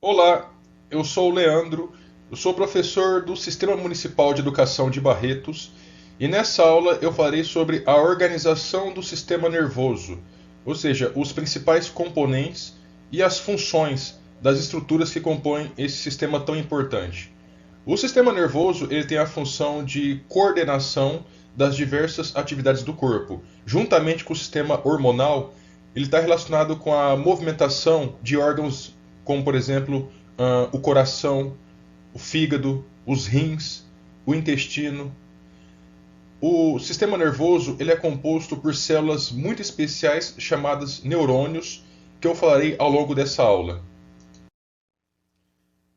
Olá, eu sou o Leandro, eu sou professor do Sistema Municipal de Educação de Barretos e nessa aula eu falarei sobre a organização do sistema nervoso, ou seja, os principais componentes e as funções das estruturas que compõem esse sistema tão importante. O sistema nervoso ele tem a função de coordenação das diversas atividades do corpo. Juntamente com o sistema hormonal, ele está relacionado com a movimentação de órgãos como, por exemplo, o coração, o fígado, os rins, o intestino. O sistema nervoso ele é composto por células muito especiais chamadas neurônios, que eu falarei ao longo dessa aula.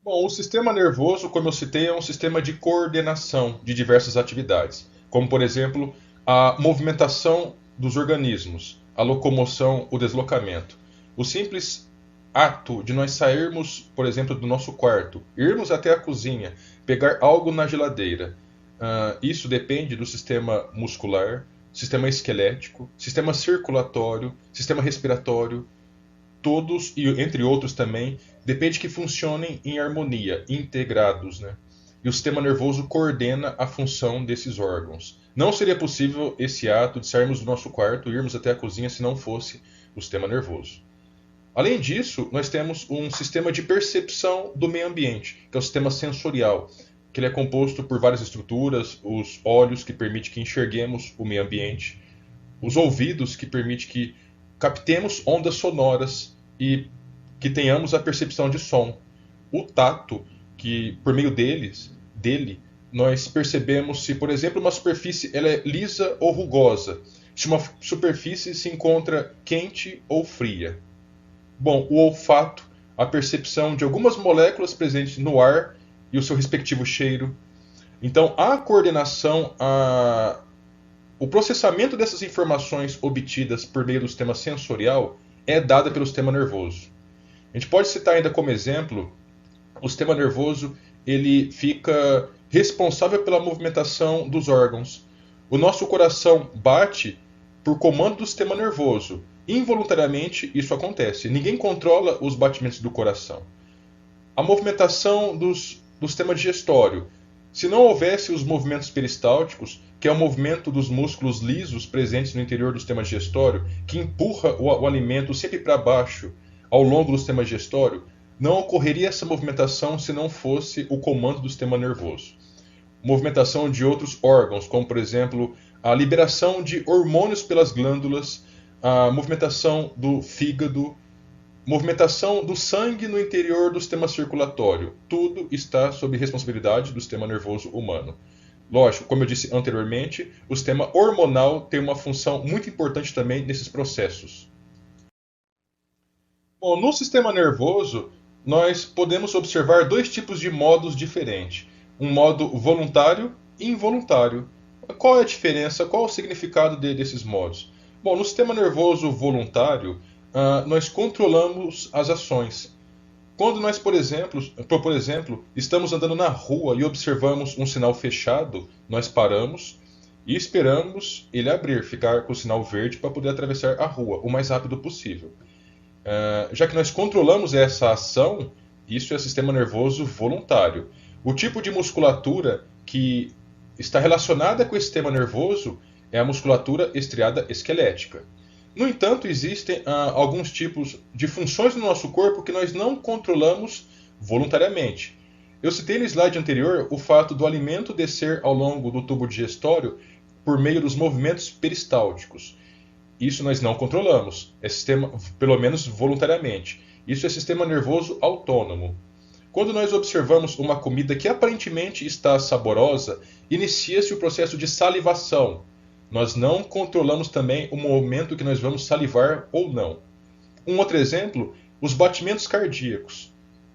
Bom, o sistema nervoso, como eu citei, é um sistema de coordenação de diversas atividades, como, por exemplo, a movimentação dos organismos, a locomoção, o deslocamento. O simples ato de nós sairmos, por exemplo, do nosso quarto, irmos até a cozinha, pegar algo na geladeira, isso depende do sistema muscular, sistema esquelético, sistema circulatório, sistema respiratório, todos, e entre outros também, depende que funcionem em harmonia, integrados, né? E o sistema nervoso coordena a função desses órgãos. Não seria possível esse ato de sairmos do nosso quarto e irmos até a cozinha se não fosse o sistema nervoso. Além disso, nós temos um sistema de percepção do meio ambiente, que é o sistema sensorial, que ele é composto por várias estruturas, os olhos que permitem que enxerguemos o meio ambiente, os ouvidos que permitem que captemos ondas sonoras e que tenhamos a percepção de som. O tato, que por meio dele, nós percebemos se, por exemplo, uma superfície ela é lisa ou rugosa, se uma superfície se encontra quente ou fria. Bom, o olfato, a percepção de algumas moléculas presentes no ar e o seu respectivo cheiro. Então, a coordenação, o processamento dessas informações obtidas por meio do sistema sensorial é dada pelo sistema nervoso. A gente pode citar ainda como exemplo, o sistema nervoso ele fica responsável pela movimentação dos órgãos. O nosso coração bate por comando do sistema nervoso. Involuntariamente isso acontece. Ninguém controla os batimentos do coração. A movimentação do sistema digestório. Se não houvesse os movimentos peristálticos, que é o movimento dos músculos lisos presentes no interior do sistema digestório, que empurra o alimento sempre para baixo ao longo do sistema digestório, não ocorreria essa movimentação se não fosse o comando do sistema nervoso. Movimentação de outros órgãos, como por exemplo a liberação de hormônios pelas glândulas, a movimentação do fígado, movimentação do sangue no interior do sistema circulatório. Tudo está sob responsabilidade do sistema nervoso humano. Lógico, como eu disse anteriormente, o sistema hormonal tem uma função muito importante também nesses processos. Bom, no sistema nervoso, nós podemos observar dois tipos de modos diferentes. Um modo voluntário e involuntário. Qual é a diferença? Qual é o significado desses modos? Bom, no sistema nervoso voluntário, nós controlamos as ações. Quando nós, por exemplo, estamos andando na rua e observamos um sinal fechado, nós paramos e esperamos ele abrir, ficar com o sinal verde para poder atravessar a rua o mais rápido possível. Já que nós controlamos essa ação, isso é sistema nervoso voluntário. O tipo de musculatura que está relacionada com esse sistema nervoso é a musculatura estriada esquelética. No entanto, existem alguns tipos de funções no nosso corpo que nós não controlamos voluntariamente. Eu citei no slide anterior o fato do alimento descer ao longo do tubo digestório por meio dos movimentos peristálticos. Isso nós não controlamos, é sistema, pelo menos voluntariamente. Isso é sistema nervoso autônomo. Quando nós observamos uma comida que aparentemente está saborosa, inicia-se o processo de salivação. Nós não controlamos também o momento que nós vamos salivar ou não. Um outro exemplo, os batimentos cardíacos.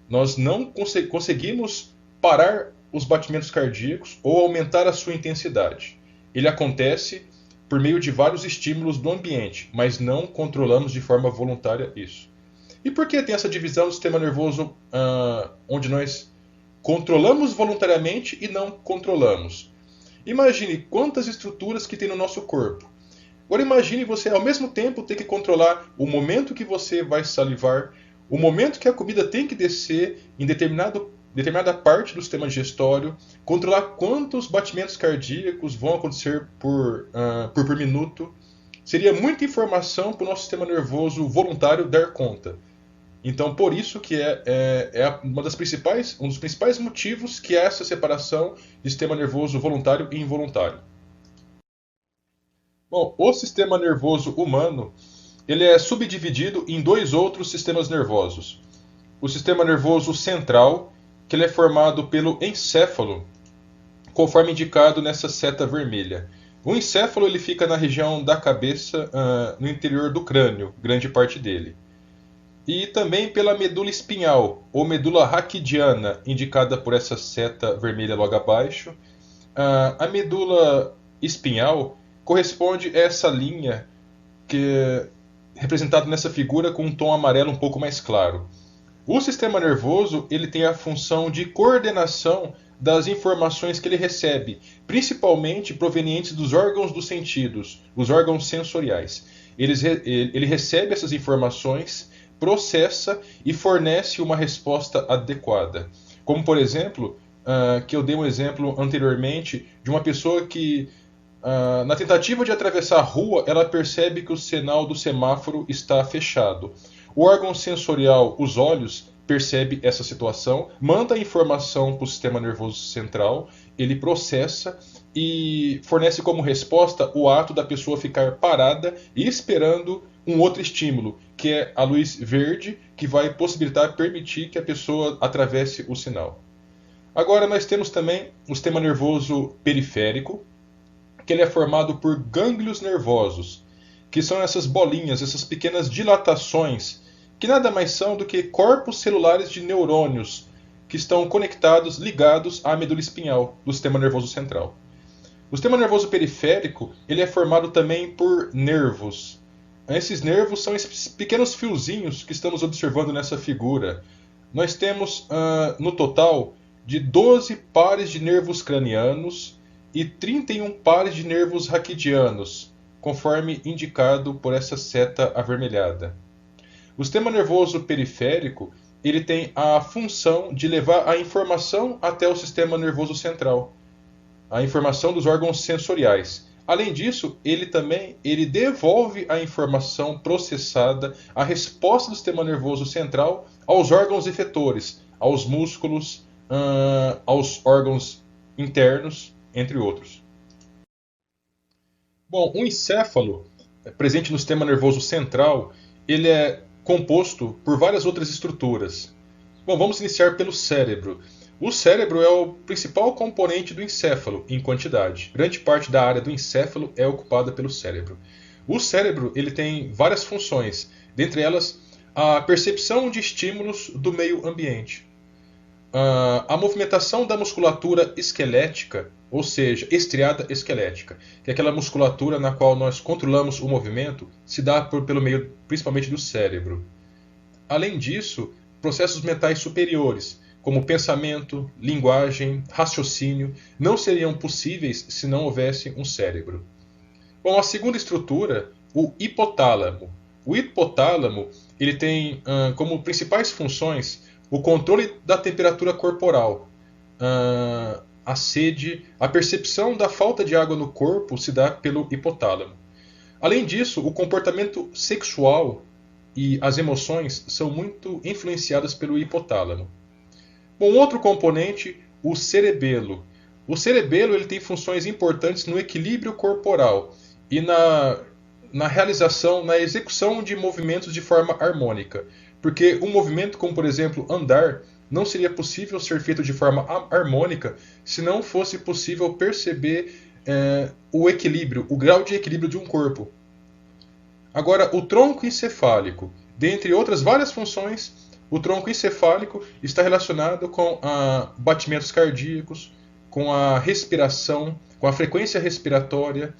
Nós não conseguimos parar os batimentos cardíacos ou aumentar a sua intensidade. Ele acontece por meio de vários estímulos do ambiente, mas não controlamos de forma voluntária isso. E por que tem essa divisão do sistema nervoso onde nós controlamos voluntariamente e não controlamos? Imagine quantas estruturas que tem no nosso corpo. Agora imagine você ao mesmo tempo ter que controlar o momento que você vai salivar, o momento que a comida tem que descer em determinada parte do sistema digestório, controlar quantos batimentos cardíacos vão acontecer por minuto. Seria muita informação para o nosso sistema nervoso voluntário dar conta. Então, por isso que um dos principais motivos que é essa separação de sistema nervoso voluntário e involuntário. Bom, o sistema nervoso humano ele é subdividido em dois outros sistemas nervosos. O sistema nervoso central, que ele é formado pelo encéfalo, conforme indicado nessa seta vermelha. O encéfalo ele fica na região da cabeça, no interior do crânio, grande parte dele. E também pela medula espinhal, ou medula raquidiana, indicada por essa seta vermelha logo abaixo. A medula espinhal corresponde a essa linha que é representada nessa figura com um tom amarelo um pouco mais claro. O sistema nervoso ele tem a função de coordenação das informações que ele recebe, principalmente provenientes dos órgãos dos sentidos, os órgãos sensoriais. Ele recebe essas informações, processa e fornece uma resposta adequada. Como, por exemplo, que eu dei um exemplo anteriormente de uma pessoa que, na tentativa de atravessar a rua, ela percebe que o sinal do semáforo está fechado. O órgão sensorial, os olhos, percebe essa situação, manda a informação para o sistema nervoso central, ele processa e fornece como resposta o ato da pessoa ficar parada e esperando um outro estímulo, que é a luz verde, que vai permitir que a pessoa atravesse o sinal. Agora nós temos também o sistema nervoso periférico, que ele é formado por gânglios nervosos, que são essas bolinhas, essas pequenas dilatações, que nada mais são do que corpos celulares de neurônios que estão conectados, ligados à medula espinhal do sistema nervoso central. O sistema nervoso periférico ele é formado também por nervos. Esses nervos são esses pequenos fiozinhos que estamos observando nessa figura. Nós temos, no total, de 12 pares de nervos cranianos e 31 pares de nervos raquidianos, conforme indicado por essa seta avermelhada. O sistema nervoso periférico ele tem a função de levar a informação até o sistema nervoso central, a informação dos órgãos sensoriais. Além disso, ele devolve a informação processada, a resposta do sistema nervoso central aos órgãos efetores, aos músculos, aos órgãos internos, entre outros. Bom, o encéfalo, presente no sistema nervoso central, ele é composto por várias outras estruturas. Bom, vamos iniciar pelo cérebro. O cérebro é o principal componente do encéfalo em quantidade. Grande parte da área do encéfalo é ocupada pelo cérebro. O cérebro ele tem várias funções, dentre elas a percepção de estímulos do meio ambiente, a movimentação da musculatura esquelética, ou seja, estriada esquelética, que é aquela musculatura na qual nós controlamos o movimento, se dá pelo meio principalmente do cérebro. Além disso, processos mentais superiores, como pensamento, linguagem, raciocínio, não seriam possíveis se não houvesse um cérebro. Bom, a segunda estrutura, o hipotálamo. O hipotálamo ele tem como principais funções o controle da temperatura corporal, a sede, a percepção da falta de água no corpo se dá pelo hipotálamo. Além disso, o comportamento sexual e as emoções são muito influenciadas pelo hipotálamo. Bom, outro componente, o cerebelo. O cerebelo ele tem funções importantes no equilíbrio corporal e na realização, na execução de movimentos de forma harmônica. Porque um movimento como, por exemplo, andar, não seria possível ser feito de forma harmônica se não fosse possível perceber o equilíbrio, o grau de equilíbrio de um corpo. Agora, o tronco encefálico, dentre outras várias funções, o tronco encefálico está relacionado com batimentos cardíacos, com a respiração, com a frequência respiratória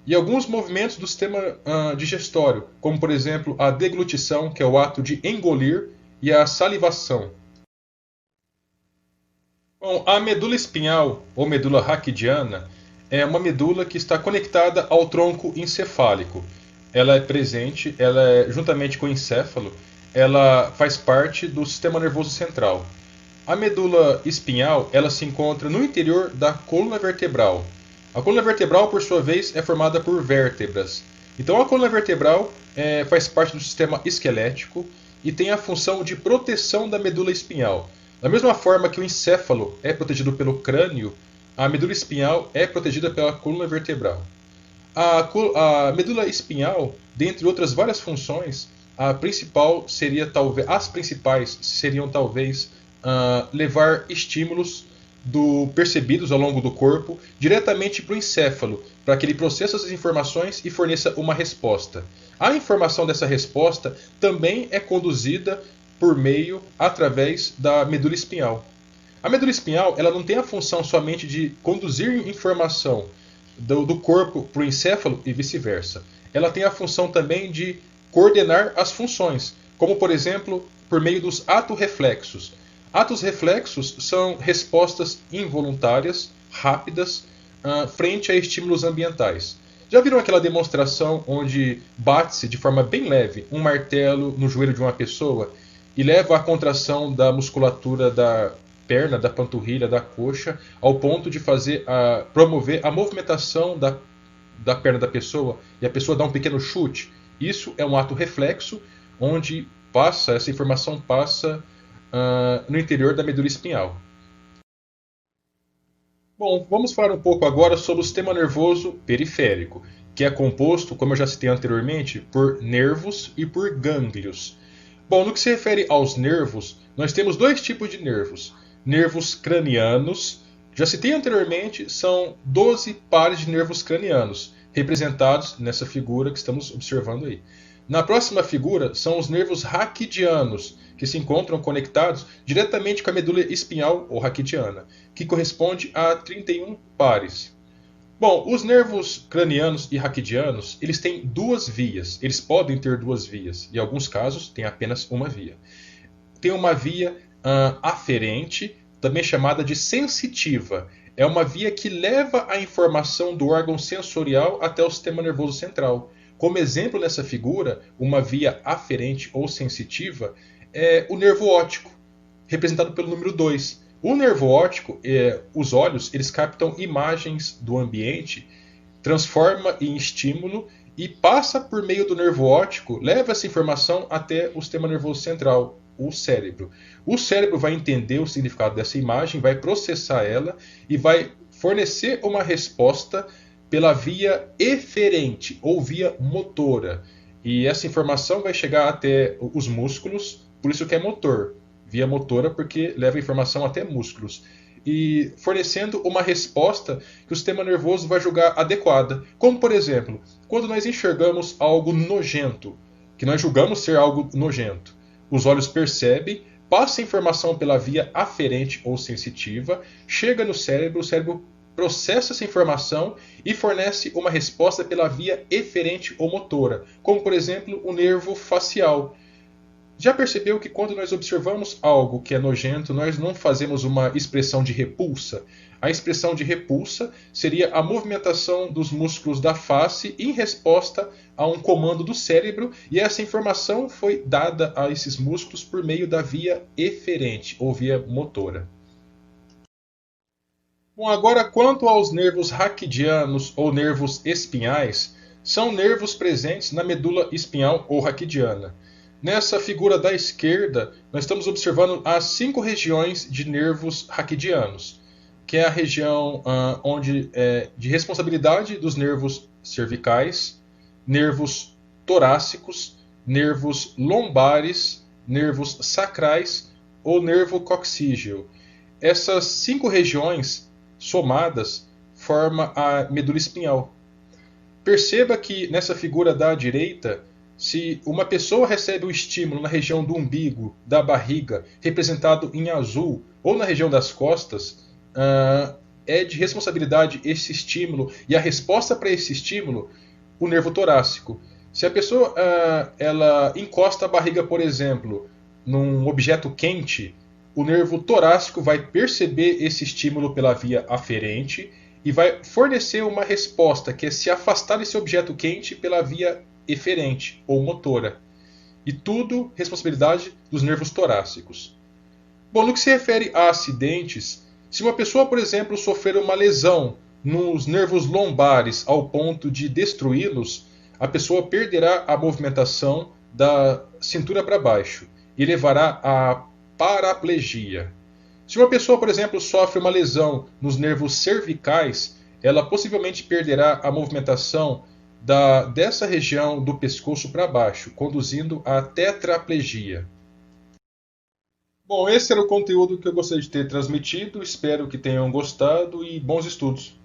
e alguns movimentos do sistema digestório, como por exemplo a deglutição, que é o ato de engolir, e a salivação. Bom, a medula espinhal, ou medula raquidiana, é uma medula que está conectada ao tronco encefálico. Ela é presente, juntamente com o encéfalo, ela faz parte do sistema nervoso central. A medula espinhal, ela se encontra no interior da coluna vertebral. A coluna vertebral, por sua vez, é formada por vértebras. Então, a coluna vertebral faz parte do sistema esquelético e tem a função de proteção da medula espinhal. Da mesma forma que o encéfalo é protegido pelo crânio, a medula espinhal é protegida pela coluna vertebral. A medula espinhal, dentre outras várias funções, as principais seriam talvez levar estímulos percebidos ao longo do corpo diretamente para o encéfalo, para que ele processe essas informações e forneça uma resposta. A informação dessa resposta também é conduzida através da medula espinhal. A medula espinhal ela não tem a função somente de conduzir informação do corpo para o encéfalo e vice-versa. Ela tem a função também de coordenar as funções, como por exemplo, por meio dos ato-reflexos. Atos reflexos são respostas involuntárias, rápidas, frente a estímulos ambientais. Já viram aquela demonstração onde bate-se de forma bem leve um martelo no joelho de uma pessoa e leva à contração da musculatura da perna, da panturrilha, da coxa, ao ponto de promover a movimentação da perna da pessoa e a pessoa dá um pequeno chute? Isso é um ato reflexo onde essa informação passa no interior da medula espinhal. Bom, vamos falar um pouco agora sobre o sistema nervoso periférico, que é composto, como eu já citei anteriormente, por nervos e por gânglios. Bom, no que se refere aos nervos, nós temos dois tipos de nervos. Nervos cranianos, já citei anteriormente, são 12 pares de nervos cranianos, representados nessa figura que estamos observando aí. Na próxima figura são os nervos raquidianos, que se encontram conectados diretamente com a medula espinhal ou raquidiana, que corresponde a 31 pares. Bom, os nervos cranianos e raquidianos, eles têm duas vias, eles podem ter duas vias, em alguns casos tem apenas uma via. Tem uma via aferente, também chamada de sensitiva. É uma via que leva a informação do órgão sensorial até o sistema nervoso central. Como exemplo nessa figura, uma via aferente ou sensitiva é o nervo óptico, representado pelo número 2. O nervo óptico, os olhos, eles captam imagens do ambiente, transforma em estímulo e passa por meio do nervo óptico, leva essa informação até o sistema nervoso central, o cérebro. O cérebro vai entender o significado dessa imagem, vai processar ela e vai fornecer uma resposta pela via eferente ou via motora. E essa informação vai chegar até os músculos, por isso que é motor. Via motora porque leva a informação até músculos. E fornecendo uma resposta que o sistema nervoso vai julgar adequada. Como, por exemplo, quando nós enxergamos algo nojento, que nós julgamos ser algo nojento, os olhos percebem, passa a informação pela via aferente ou sensitiva, chega no cérebro, o cérebro processa essa informação e fornece uma resposta pela via eferente ou motora, como por exemplo o nervo facial. Já percebeu que quando nós observamos algo que é nojento, nós não fazemos uma expressão de repulsa? A expressão de repulsa seria a movimentação dos músculos da face em resposta a um comando do cérebro, e essa informação foi dada a esses músculos por meio da via eferente ou via motora. Bom, agora quanto aos nervos raquidianos ou nervos espinhais, são nervos presentes na medula espinhal ou raquidiana. Nessa figura da esquerda, nós estamos observando as 5 regiões de nervos raquidianos, que é a região de responsabilidade dos nervos cervicais, nervos torácicos, nervos lombares, nervos sacrais ou nervo coxígeo. Essas 5 regiões somadas formam a medula espinhal. Perceba que nessa figura da direita, se uma pessoa recebe o estímulo na região do umbigo, da barriga, representado em azul, ou na região das costas, é de responsabilidade esse estímulo e a resposta para esse estímulo, o nervo torácico. Se a pessoa ela encosta a barriga, por exemplo, num objeto quente, o nervo torácico vai perceber esse estímulo pela via aferente e vai fornecer uma resposta, que é se afastar desse objeto quente pela via eferente ou motora. E tudo responsabilidade dos nervos torácicos. Bom, no que se refere a acidentes, se uma pessoa, por exemplo, sofrer uma lesão nos nervos lombares ao ponto de destruí-los, a pessoa perderá a movimentação da cintura para baixo e levará à paraplegia. Se uma pessoa, por exemplo, sofre uma lesão nos nervos cervicais, ela possivelmente perderá a movimentação dessa região do pescoço para baixo, conduzindo à tetraplegia. Bom, esse era o conteúdo que eu gostaria de ter transmitido. Espero que tenham gostado e bons estudos.